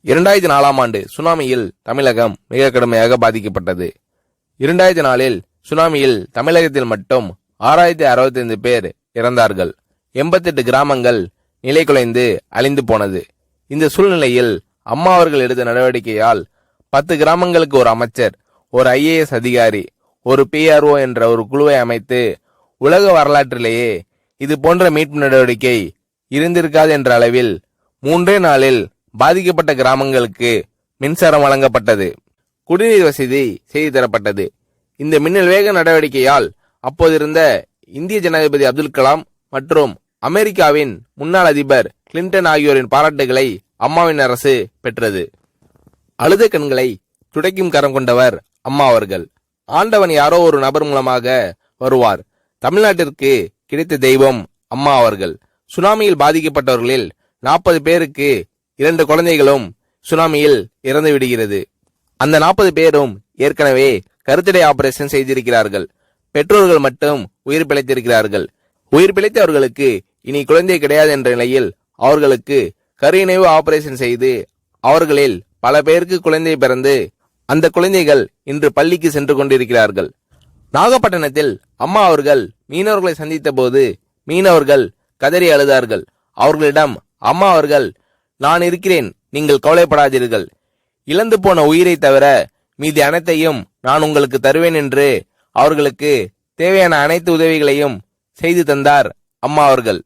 2004ஆம் ஆண்டு சுனாமியில் தமிழகம் மிக கடுமையாக பாதிக்கப்பட்டது. 2004இல் சுனாமியில் தமிழகத்தில் மட்டும் 6065 பேர் இறந்தார்கள். 88 கிராமங்கள் நிலைகுலைந்து அழிந்து போனது. இந்த சூழ்நிலையில் அம்மா அவர்கள் எடுத்த நடவடிக்கையால் 10 கிராமங்களுக்கு ஒரு அமைச்சர், ஒரு IAS அதிகாரி, ஒரு PRO என்ற ஒரு குழுவை அமைத்து உலக வரலாற்றிலேயே இது போன்ற மீட்பு நடவடிக்கை இருந்திருக்காது என்ற அளவில் 3 நாளில் பாதிக்கப்பட்ட கிராமங்களுக்கு மின்சாரம் வழங்கப்பட்டது. குடிநீர் வசதி செய்து தரப்பட்டது. இந்த மின்னல் வேக நடவடிக்கையால் அப்போதிருந்த இந்திய ஜனாதிபதி அப்துல் கலாம் மற்றும் அமெரிக்காவின் முன்னாள் அதிபர் கிளின்டன் ஆகியோரின் பாராட்டுகளை அம்மாவின் அரசு பெற்றது. அழுத கண்களை துடைக்கும் கரம் கொண்டவர் அம்மா அவர்கள். ஆண்டவன் யாரோ ஒரு நபர் மூலமாக வருவார். தமிழ்நாட்டிற்கு கிடைத்த தெய்வம் அம்மா அவர்கள். சுனாமியில் பாதிக்கப்பட்டவர்களில் 40 பேருக்கு 2 குழந்தைகளும் சுனாமியில் இறந்து விடுகிறது. அந்த 40 பேரும் ஏற்கனவே கருத்தடை ஆபரேஷன் செய்திருக்கிறார்கள். பெற்றோர்கள் மட்டும் உயிர் பிழைத்திருக்கிறார்கள். உயிர் பிழைத்தவர்களுக்கு இனி குழந்தை கிடையாது என்ற நிலையில் அவர்களுக்கு கருணைவு ஆபரேஷன் செய்து அவர்களில் பல பேருக்கு குழந்தை பிறந்து அந்த குழந்தைகள் இன்று பள்ளிக்கு சென்று கொண்டிருக்கிறார்கள். நாகப்பட்டினத்தில் அம்மா அவர்கள் மீனவர்களை சந்தித்த போது மீனவர்கள் கதறி அழுதார்கள். அவர்களிடம் அம்மா அவர்கள், நான் இருக்கிறேன், நீங்கள் கவலைப்படாதீர்கள், இழந்து போன உயிரை தவிர மீதி அனைத்தையும் நான் உங்களுக்கு தருவேன் என்று அவர்களுக்கு தேவையான அனைத்து உதவிகளையும் செய்து தந்தார் அம்மா அவர்கள்.